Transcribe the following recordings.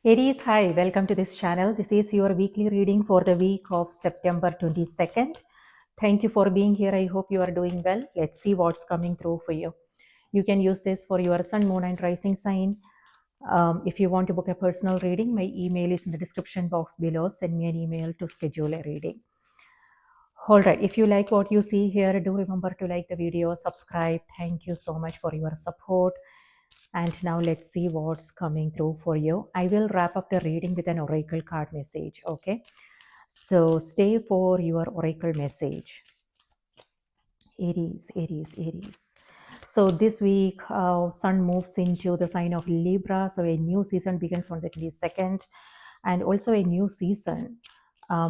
Aries, hi, welcome to this channel. This is your weekly reading for the week of September 22nd. Thank you for being here. I hope you are doing well. Let's see what's coming through for you. You can use this for your sun, moon, and rising sign. If you want to book a personal reading, my email is in the description box below. Send me an email to schedule a reading. All right, if you like what you see here, do remember to like the video, subscribe. Thank you so much for your support. And now let's see what's coming through for you. I will wrap up the reading with an oracle card message, okay? So stay for your oracle message. Aries, Aries, Aries. So this week, Sun moves into the sign of Libra. So a new season begins on the 22nd and also a new season.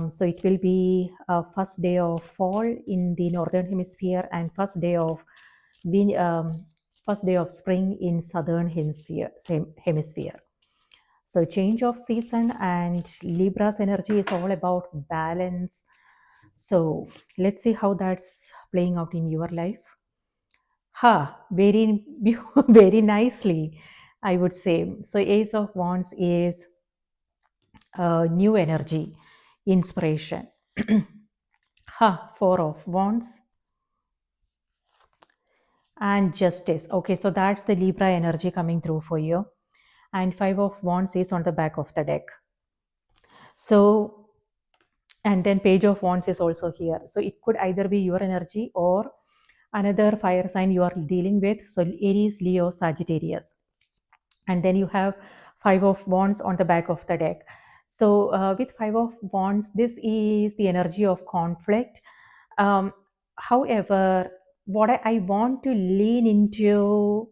So it will be first day of fall in the northern hemisphere and first day of spring in southern hemisphere. So change of season, and Libra's energy is all about balance. So let's see how that's playing out in your life. Very, very nicely, I would say. So Ace of Wands is new energy, inspiration. Four of Wands and Justice. Okay, so that's the Libra energy coming through for you. And Five of Wands is on the back of the deck. So, and then Page of Wands is also here. So it could either be your energy or another fire sign you are dealing with. So Aries, Leo, Sagittarius. And then you have Five of Wands on the back of the deck. So with Five of Wands, this is the energy of conflict. However, what I want to lean into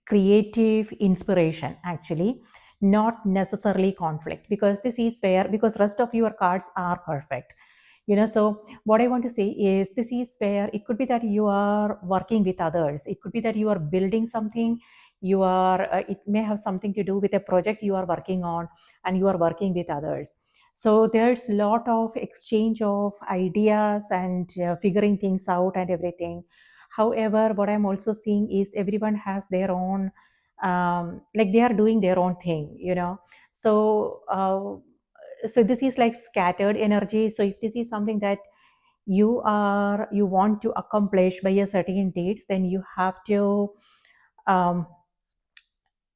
creative inspiration, actually, not necessarily conflict, because this is where, because rest of your cards are perfect. So what I want to say is, this is where it could be that you are working with others. It could be that you are building something. It may have something to do with a project you are working on, and you are working with others. So there's a lot of exchange of ideas and figuring things out and everything. However, what I'm also seeing is everyone has their own, like they are doing their own thing. So this is like scattered energy. So if this is something that you want to accomplish by a certain dates, then um,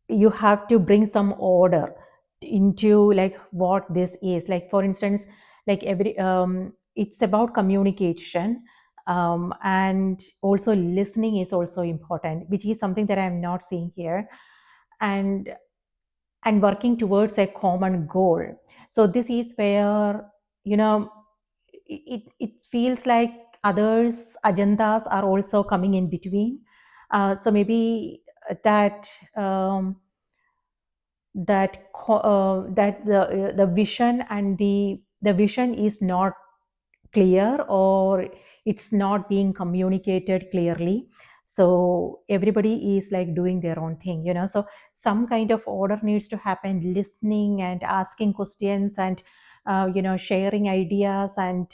you have to bring some order into like what this is. Like for instance, like it's about communication, and also listening is also important, which is something that I'm not seeing here. And and working towards a common goal. So this is where, you know it feels like others agendas are also coming in between. So maybe that that the vision and the vision is not clear, or it's not being communicated clearly. So everybody is like doing their own thing. So some kind of order needs to happen, listening and asking questions, and sharing ideas, and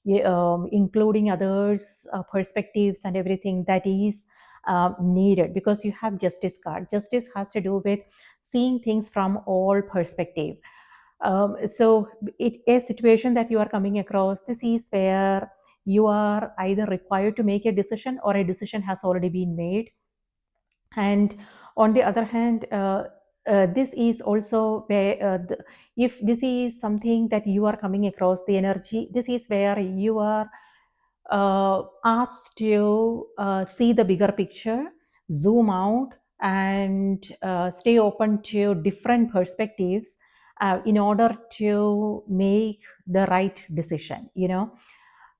including others perspectives and everything that is needed, because you have Justice card. Justice has to do with seeing things from all perspective. So a situation that you are coming across, this is where you are either required to make a decision, or a decision has already been made. And on the other hand, this is also where, if this is something that you are coming across, the energy, this is where you are asked to see the bigger picture, zoom out, and stay open to different perspectives in order to make the right decision.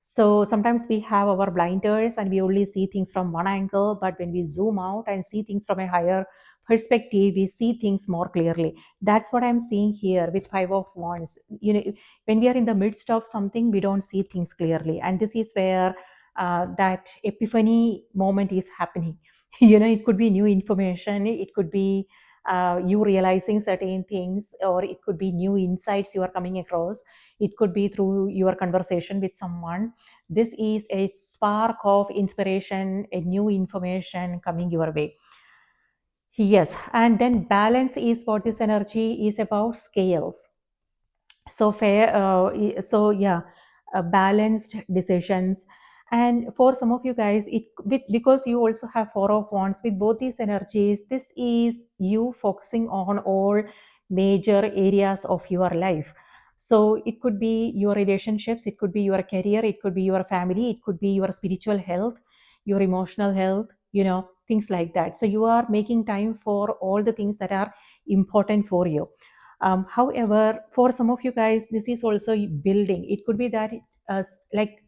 So sometimes we have our blinders and we only see things from one angle, but when we zoom out and see things from a higher perspective, we see things more clearly. That's what I'm seeing here with Five of Wands. When we are in the midst of something, we don't see things clearly, and this is where that epiphany moment is happening. It could be new information, it could be you realizing certain things, or it could be new insights you are coming across. It could be through your conversation with someone. This is a spark of inspiration, a new information coming your way. Yes, and then balance is what this energy is about, scales. So fair, so yeah, balanced decisions. And for some of you guys, it with because you also have four of wands with both these energies, this is you focusing on all major areas of your life. So it could be your relationships, it could be your career, it could be your family, it could be your spiritual health, your emotional health, things like that. So you are making time for all the things that are important for you. However, for some of you guys, this is also building. It could be that like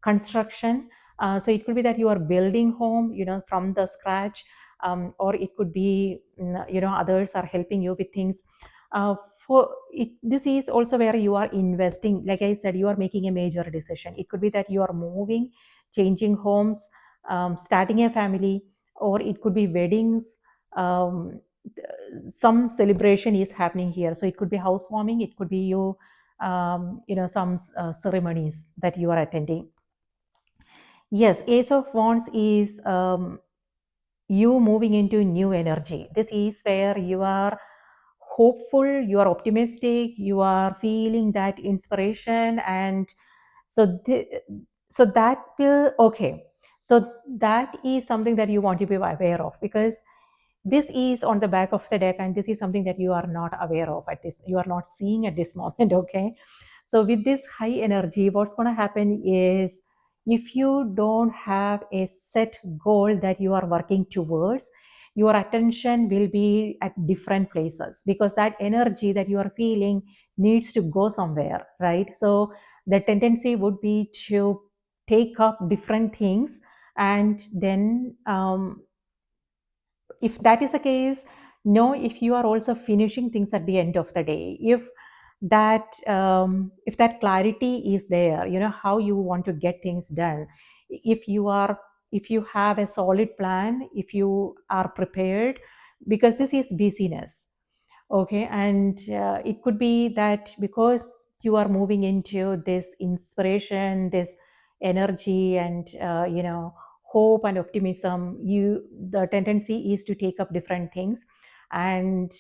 construction. So it could be that you are building home, from the scratch, or it could be, others are helping you with things. For it, this is also where you are investing. Like I said, you are making a major decision. It could be that you are moving, changing homes, starting a family, or it could be weddings. Um, some celebration is happening here, so it could be housewarming, it could be you, some ceremonies that you are attending. Yes, Ace of Wands is you moving into new energy. This is where you are hopeful, you are optimistic, you are feeling that inspiration, and so so that will okay. So that is something that you want to be aware of, because this is on the back of the deck, and this is something that you are not aware of at this, you are not seeing at this moment. Okay, so with this high energy, what's going to happen is, if you don't have a set goal that you are working towards, your attention will be at different places, because that energy that you are feeling needs to go somewhere, right? So the tendency would be to take up different things, and then if that is the case, know if you are also finishing things at the end of the day, if that clarity is there, how you want to get things done, if you are, if you have a solid plan, if you are prepared, because this is busyness. Okay, and it could be that because you are moving into this inspiration, this energy, and hope and optimism, the tendency is to take up different things, and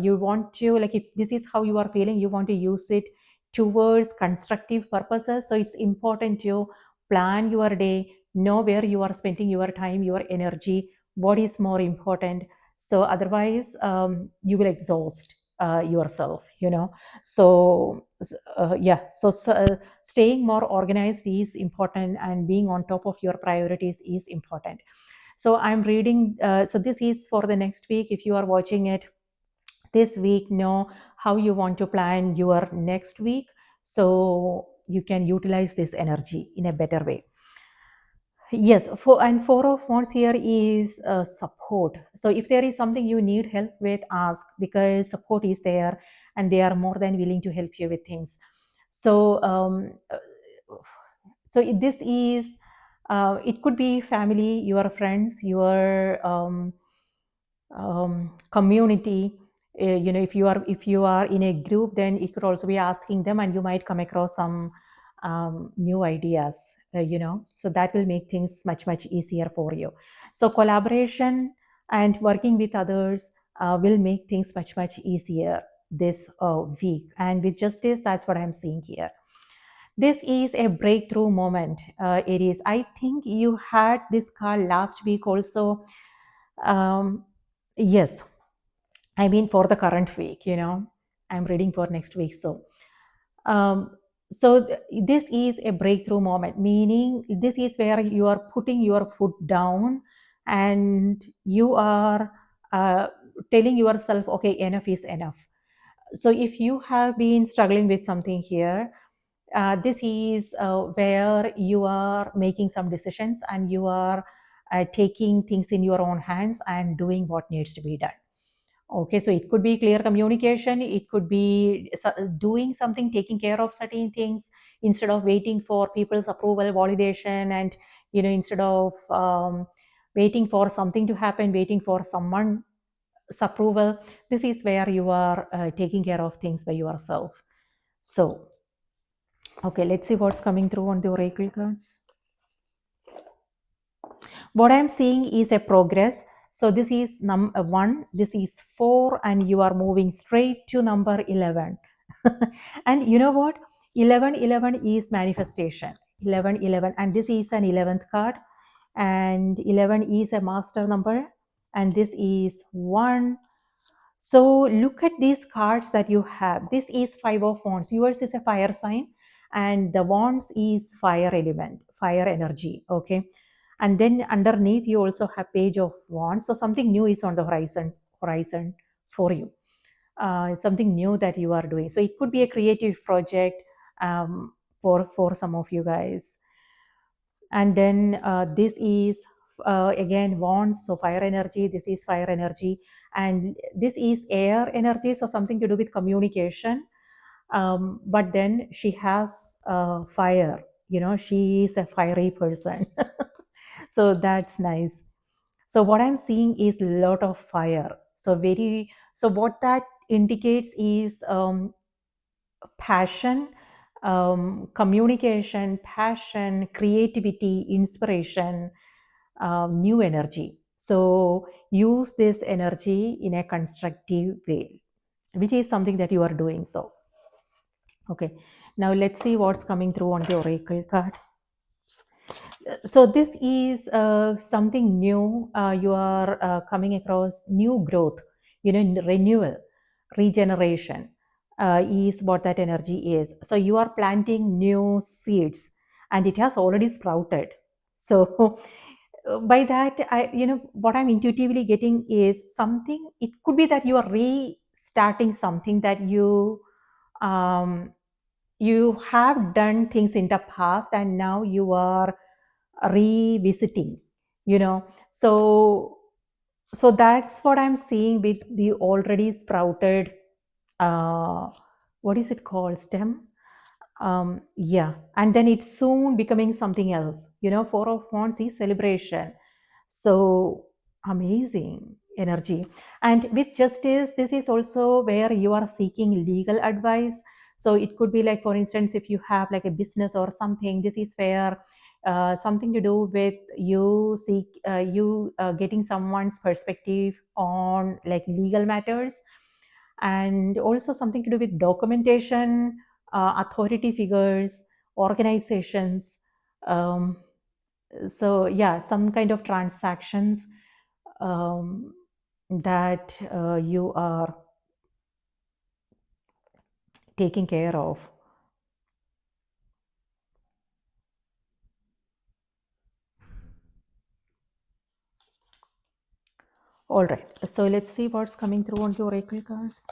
you want to, like, if this is how you are feeling, you want to use it towards constructive purposes. So it's important to plan your day, know where you are spending your time, your energy, what is more important. So otherwise, you will exhaust yourself, so yeah, so staying more organized is important, and being on top of your priorities is important. So I'm reading, so this is for the next week. If you are watching it this week, know how you want to plan your next week, so you can utilize this energy in a better way. Yes, and four of wands here is support. So if there is something you need help with, ask, because support is there, and they are more than willing to help you with things. So this is, it could be family, your friends, your community. If you are in a group, then it could also be asking them, and you might come across some new ideas, so that will make things much easier for you. So collaboration and working with others will make things much easier this week. And with justice, that's what I'm seeing here. This is a breakthrough moment, Aries. I think you had this card last week also. um, yes, I mean, for the current week, I'm reading for next week. Um, this is a breakthrough moment, meaning this is where you are putting your foot down, and you are telling yourself, okay, enough is enough. So if you have been struggling with something here, this is where you are making some decisions, and you are taking things in your own hands and doing what needs to be done. Okay, so it could be clear communication, it could be doing something, taking care of certain things, instead of waiting for people's approval, validation, and instead of waiting for something to happen, waiting for someone's approval. This is where you are taking care of things by yourself. So, okay, let's see what's coming through on the oracle cards. What I'm seeing is a progress, So this is number 1, this is 4, and you are moving straight to number 11. And you know what? 1111 is manifestation. 1111, and this is an 11th card, and 11 is a master number, and this is 1. So look at these cards that you have. This is 5 of wands. Yours is a fire sign, and the wands is fire element, fire energy. Okay, and then underneath you also have page of wands. So something new is on the horizon for you. It's something new that you are doing. So it could be a creative project, for some of you guys. And then this is again wands, so fire energy. This is fire energy, and this is air energy, so something to do with communication. But then she has fire, she is a fiery person. So that's nice. So what I'm seeing is a lot of fire. So what that indicates is passion, communication, passion, creativity, inspiration, new energy. So use this energy in a constructive way, which is something that you are doing. So, okay. Now let's see what's coming through on the oracle card. So this is something new. You are coming across new growth, renewal, regeneration is what that energy is. So you are planting new seeds, and it has already sprouted. So by that, what I'm intuitively getting is something. It could be that you are restarting something that um, you have done things in the past, and now you are revisiting, so that's what I'm seeing with the already sprouted, uh, what is it called, stem. Yeah, and then it's soon becoming something else. 4 of wands is celebration. So amazing energy. And with justice, this is also where you are seeking legal advice. So it could be like, for instance, if you have like a business or something, this is where something to do with you getting someone's perspective on like legal matters, and also something to do with documentation, authority figures, organizations. Um, so yeah, some kind of transactions um, that you are taking care of. All right, so let's see what's coming through on the oracle cards.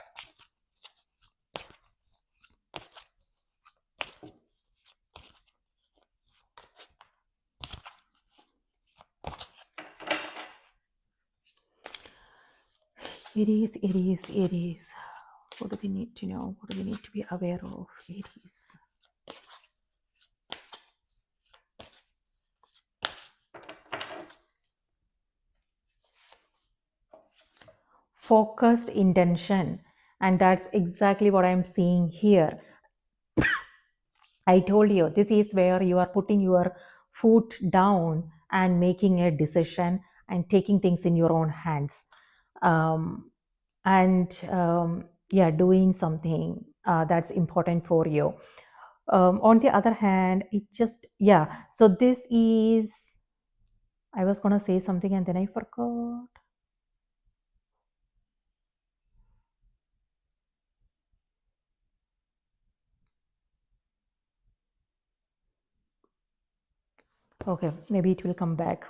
Aries. What do we need to know? What do we need to be aware of, Aries? Focused intention, and that's exactly what I'm seeing here. I told you, this is where you are putting your foot down and making a decision and taking things in your own hands. Um, and yeah, doing something that's important for you. On the other hand, it just, yeah, so this is, I was going to say something and then I forgot. Okay, maybe it will come back.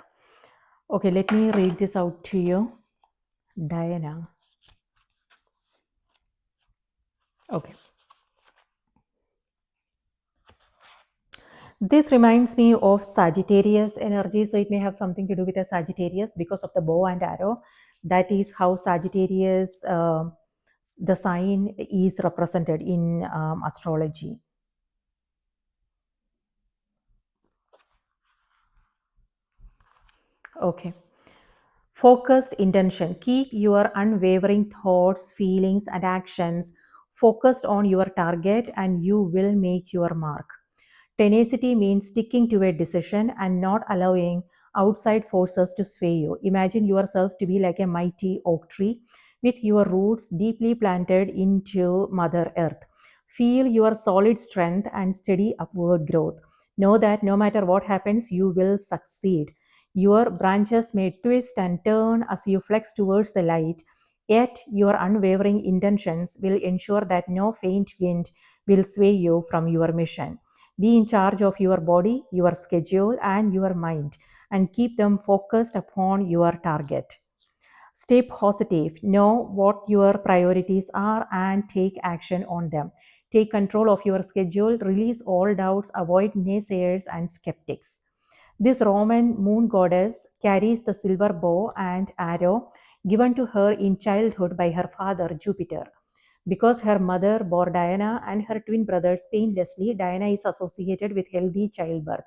Okay, let me read this out to you. Diana. Okay. This reminds me of Sagittarius energy. So it may have something to do with a Sagittarius because of the bow and arrow. That is how Sagittarius, the sign is represented in astrology. Okay. Focused intention. Keep your unwavering thoughts, feelings, and actions focused on your target, and you will make your mark. Tenacity means sticking to a decision and not allowing outside forces to sway you. Imagine yourself to be like a mighty oak tree with your roots deeply planted into Mother Earth. Feel your solid strength and steady upward growth. Know that no matter what happens, you will succeed. Your branches may twist and turn as you flex towards the light, yet your unwavering intentions will ensure that no faint wind will sway you from your mission. Be in charge of your body, your schedule, and your mind, and keep them focused upon your target. Stay positive, know what your priorities are, and take action on them. Take control of your schedule, release all doubts, avoid naysayers and skeptics. This Roman moon goddess carries the silver bow and arrow given to her in childhood by her father Jupiter. Because her mother bore Diana and her twin brothers painlessly, Diana is associated with healthy childbirth.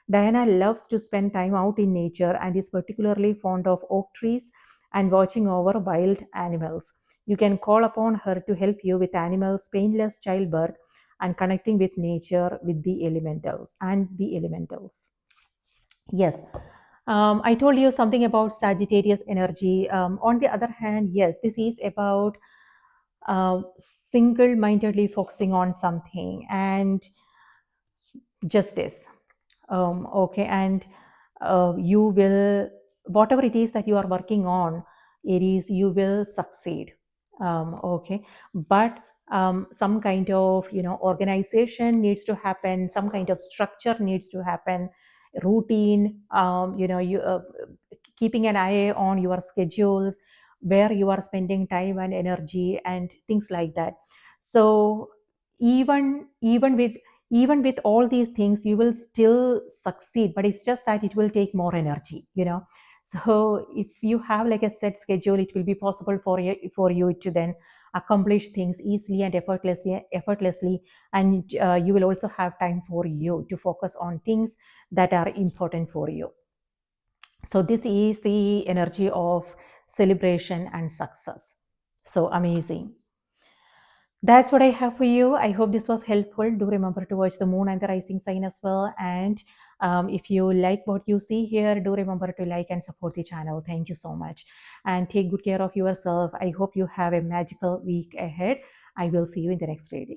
Diana loves to spend time out in nature and is particularly fond of oak trees and watching over wild animals. You can call upon her to help you with animals, painless childbirth, and connecting with nature with the elementals and the elementals. Yes. I told you something about Sagittarius energy. On the other hand, yes, this is about single mindedly focusing on something and justice. Okay, and you will, whatever it is that you are working on, Aries, you will succeed. Okay, but some kind of organization needs to happen, some kind of structure needs to happen, routine. You keeping an eye on your schedules, where you are spending time and energy, and things like that. So even with all these things you will still succeed, but it's just that it will take more energy. So if you have like a set schedule, it will be possible for you to then accomplish things easily and effortlessly, and you will also have time for you to focus on things that are important for you. So this is the energy of celebration and success. So amazing. That's what I have for you. I hope this was helpful. Do remember to watch the moon and the rising sign as well. And if you like what you see here, do remember to like and support the channel. Thank you so much. And take good care of yourself. I hope you have a magical week ahead. I will see you in the next video.